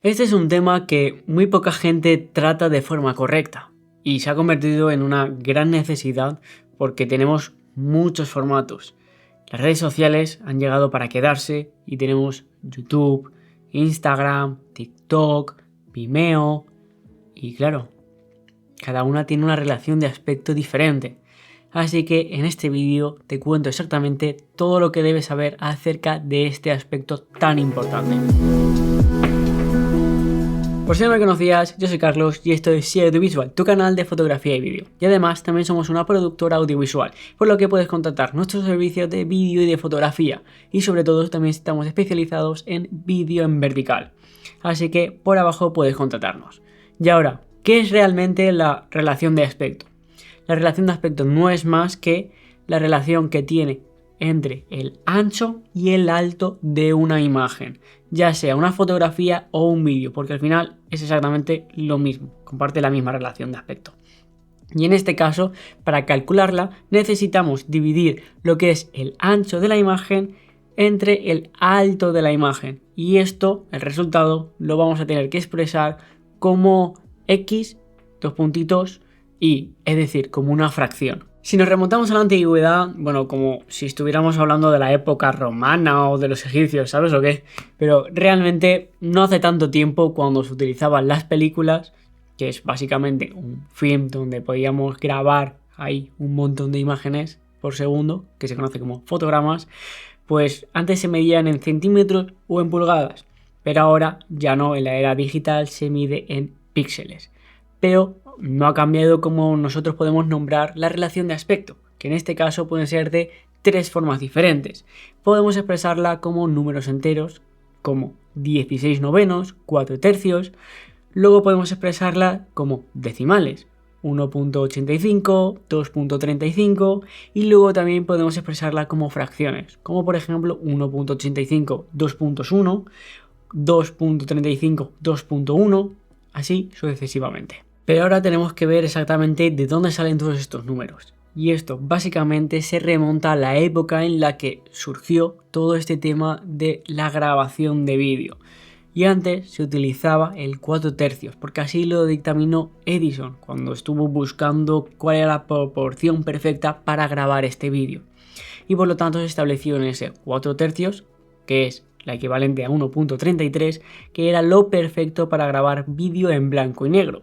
Este es un tema que muy poca gente trata de forma correcta y se ha convertido en una gran necesidad porque tenemos muchos formatos. Las redes sociales han llegado para quedarse y tenemos YouTube, Instagram, TikTok, Vimeo y claro, cada una tiene una relación de aspecto diferente. Así que en este vídeo te cuento exactamente todo lo que debes saber acerca de este aspecto tan importante. Por si no me conocías, yo soy Carlos y esto es Sea Audiovisual, tu canal de fotografía y vídeo. Y además también somos una productora audiovisual, por lo que puedes contratar nuestros servicios de vídeo y de fotografía. Y sobre todo también estamos especializados en vídeo en vertical. Así que por abajo puedes contratarnos. Y ahora, ¿qué es realmente la relación de aspecto? La relación de aspecto no es más que la relación que tiene entre el ancho y el alto de una imagen, ya sea una fotografía o un vídeo, porque al final es exactamente lo mismo, comparte la misma relación de aspecto. Y en este caso, para calcularla, necesitamos dividir lo que es el ancho de la imagen entre el alto de la imagen. Y esto, el resultado, lo vamos a tener que expresar como x, dos puntitos, y, es decir, como una fracción. Si nos remontamos a la antigüedad, bueno, como si estuviéramos hablando de la época romana o de los egipcios, ¿sabes o qué? Pero realmente no hace tanto tiempo cuando se utilizaban las películas, que es básicamente un film donde podíamos grabar ahí un montón de imágenes por segundo, que se conoce como fotogramas, pues antes se medían en centímetros o en pulgadas, pero ahora ya no, en la era digital se mide en píxeles. Pero no ha cambiado como nosotros podemos nombrar la relación de aspecto, que en este caso pueden ser de tres formas diferentes. Podemos expresarla como números enteros, como 16 novenos, 4 tercios. Luego podemos expresarla como decimales, 1.85, 2.35 y luego también podemos expresarla como fracciones, como por ejemplo 1.85, 2.1, 2.35, 2.1, así sucesivamente. Pero ahora tenemos que ver exactamente de dónde salen todos estos números. Y esto básicamente se remonta a la época en la que surgió todo este tema de la grabación de vídeo. Y antes se utilizaba el 4 tercios, porque así lo dictaminó Edison cuando estuvo buscando cuál era la proporción perfecta para grabar este vídeo. Y por lo tanto se estableció en ese 4 tercios, que es la equivalente a 1.33, que era lo perfecto para grabar vídeo en blanco y negro.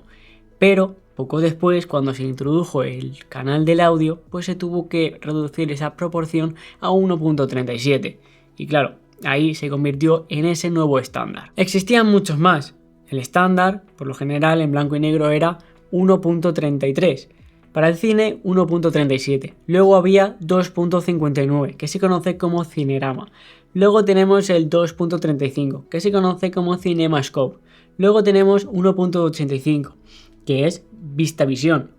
Pero poco después, cuando se introdujo el canal del audio, pues se tuvo que reducir esa proporción a 1.37. Y claro, ahí se convirtió en ese nuevo estándar. Existían muchos más. El estándar, por lo general en blanco y negro, era 1.33. Para el cine, 1.37. Luego había 2.59, que se conoce como cinerama. Luego tenemos el 2.35, que se conoce como cinemascope. Luego tenemos 1.85. que es VistaVision.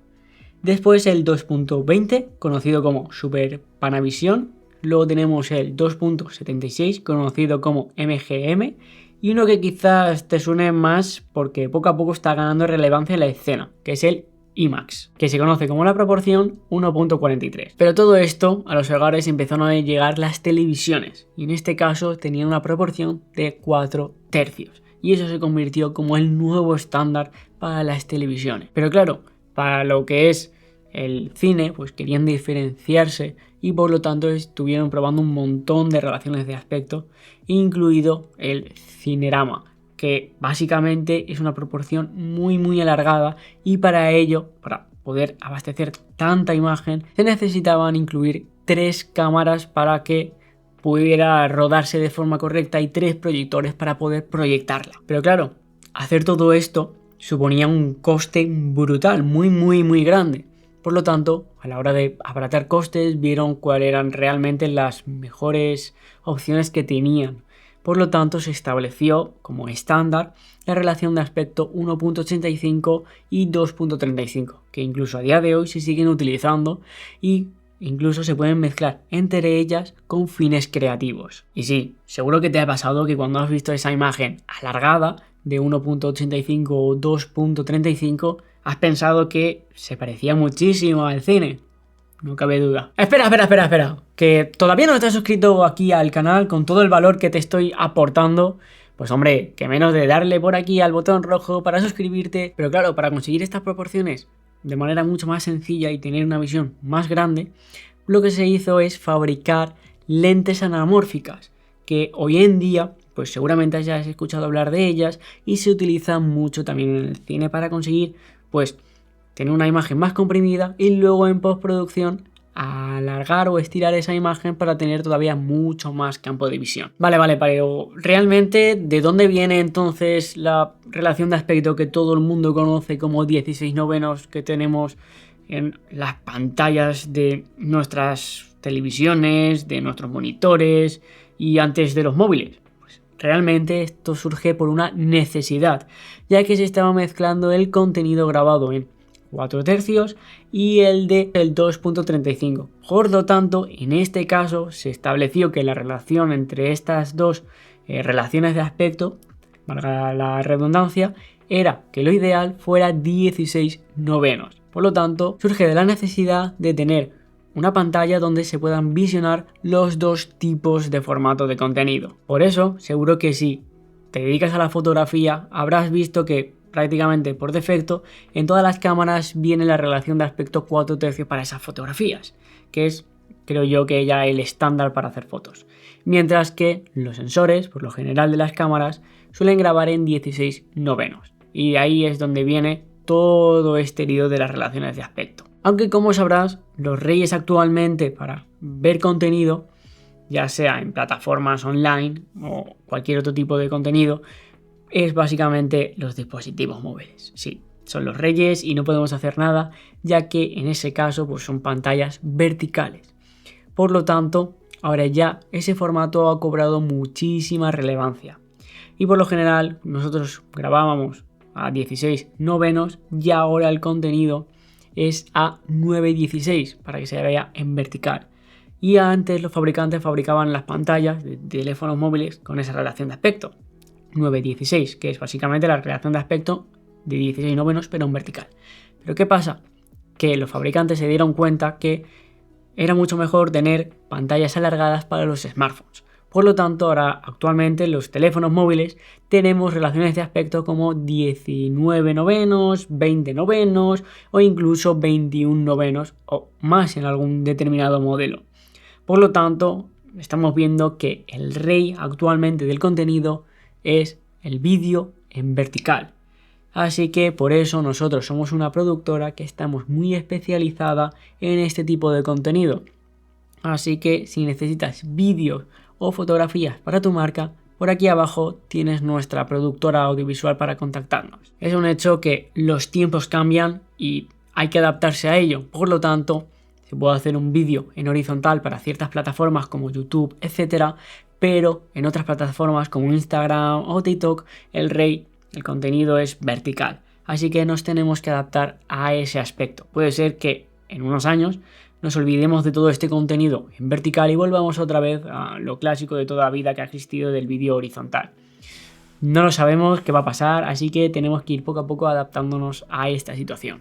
Después el 2.20, conocido como Super Panavision. Luego tenemos el 2.76, conocido como MGM. Y uno que quizás te suene más porque poco a poco está ganando relevancia en la escena, que es el IMAX, que se conoce como la proporción 1.43. Pero todo esto a los hogares empezaron a llegar las televisiones, y en este caso tenían una proporción de 4 tercios. Y eso se convirtió como el nuevo estándar para las televisiones. Pero claro, para lo que es el cine, pues querían diferenciarse y por lo tanto estuvieron probando un montón de relaciones de aspecto, incluido el cinerama, que básicamente es una proporción muy alargada y para ello, para poder abastecer tanta imagen, se necesitaban incluir 3 cámaras para que pudiera rodarse de forma correcta y 3 proyectores para poder proyectarla. Pero claro, hacer todo esto suponía un coste brutal, muy grande. Por lo tanto, a la hora de abaratar costes, vieron cuáles eran realmente las mejores opciones que tenían. Por lo tanto, se estableció como estándar la relación de aspecto 1.85 y 2.35, que incluso a día de hoy se siguen utilizando y incluso se pueden mezclar entre ellas con fines creativos. Y sí, seguro que te ha pasado que cuando has visto esa imagen alargada de 1.85 o 2.35 has pensado que se parecía muchísimo al cine. No cabe duda. Espera, que todavía no estás suscrito aquí al canal con todo el valor que te estoy aportando. Pues hombre, que menos de darle por aquí al botón rojo para suscribirte. Pero claro, para conseguir estas proporciones de manera mucho más sencilla y tener una visión más grande, lo que se hizo es fabricar lentes anamórficas, que hoy en día, pues seguramente hayas escuchado hablar de ellas y se utilizan mucho también en el cine para conseguir, pues, tener una imagen más comprimida y luego en postproducción alargar o estirar esa imagen para tener todavía mucho más campo de visión. Vale, pero realmente, ¿de dónde viene entonces la relación de aspecto que todo el mundo conoce como 16:9 que tenemos en las pantallas de nuestras televisiones, de nuestros monitores y antes de los móviles? Pues realmente esto surge por una necesidad, ya que se estaba mezclando el contenido grabado en 4 tercios y el de el 2.35. Por lo tanto, en este caso se estableció que la relación entre estas dos relaciones de aspecto, valga la redundancia, era que lo ideal fuera 16:9. Por lo tanto, surge de la necesidad de tener una pantalla donde se puedan visionar los dos tipos de formato de contenido. Por eso, seguro que si te dedicas a la fotografía, habrás visto que prácticamente por defecto en todas las cámaras viene la relación de aspecto 4 tercios para esas fotografías, que es, creo yo, que ya el estándar para hacer fotos. Mientras que los sensores, por lo general de las cámaras, suelen grabar en 16:9. Y de ahí es donde viene todo este lío de las relaciones de aspecto. Aunque como sabrás, los reyes actualmente para ver contenido, ya sea en plataformas online o cualquier otro tipo de contenido, es básicamente los dispositivos móviles. Sí, son los reyes y no podemos hacer nada, ya que en ese caso pues son pantallas verticales. Por lo tanto, ahora ya ese formato ha cobrado muchísima relevancia. Y por lo general nosotros grabábamos a 16:9 y ahora el contenido es a 9:16 para que se vea en vertical. Y antes los fabricantes fabricaban las pantallas de teléfonos móviles con esa relación de aspecto 9:16, que es básicamente la relación de aspecto de 16:9 pero en vertical. Pero ¿qué pasa? Que los fabricantes se dieron cuenta que era mucho mejor tener pantallas alargadas para los smartphones. Por lo tanto, ahora actualmente en los teléfonos móviles tenemos relaciones de aspecto como 19:9, 20:9 o incluso 21:9 o más en algún determinado modelo. Por lo tanto, estamos viendo que el rey actualmente del contenido es el vídeo en vertical. Así que por eso nosotros somos una productora que estamos muy especializada en este tipo de contenido. Así que si necesitas vídeos o fotografías para tu marca, por aquí abajo tienes nuestra productora audiovisual para contactarnos. Es un hecho que los tiempos cambian y hay que adaptarse a ello. Por lo tanto, se puede hacer un vídeo en horizontal para ciertas plataformas como YouTube, etcétera, pero en otras plataformas como Instagram o TikTok, el contenido es vertical. Así que nos tenemos que adaptar a ese aspecto. Puede ser que en unos años nos olvidemos de todo este contenido en vertical y volvamos otra vez a lo clásico de toda la vida que ha existido del vídeo horizontal. No lo sabemos qué va a pasar, así que tenemos que ir poco a poco adaptándonos a esta situación.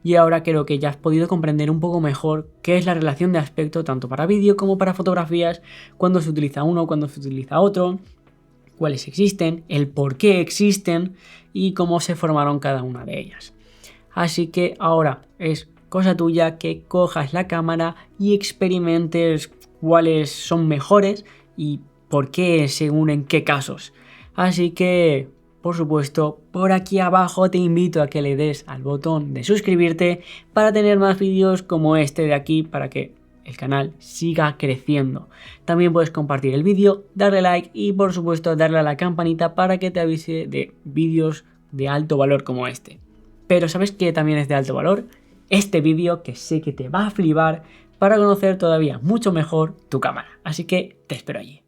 Y ahora creo que ya has podido comprender un poco mejor qué es la relación de aspecto tanto para vídeo como para fotografías, cuándo se utiliza uno, cuándo se utiliza otro, cuáles existen, el por qué existen y cómo se formaron cada una de ellas. Así que ahora es cosa tuya que cojas la cámara y experimentes cuáles son mejores y por qué según en qué casos. Así que, por supuesto, por aquí abajo te invito a que le des al botón de suscribirte para tener más vídeos como este de aquí para que el canal siga creciendo. También puedes compartir el vídeo, darle like y por supuesto darle a la campanita para que te avise de vídeos de alto valor como este. Pero ¿sabes qué también es de alto valor? Este vídeo que sé que te va a flipar para conocer todavía mucho mejor tu cámara. Así que te espero allí.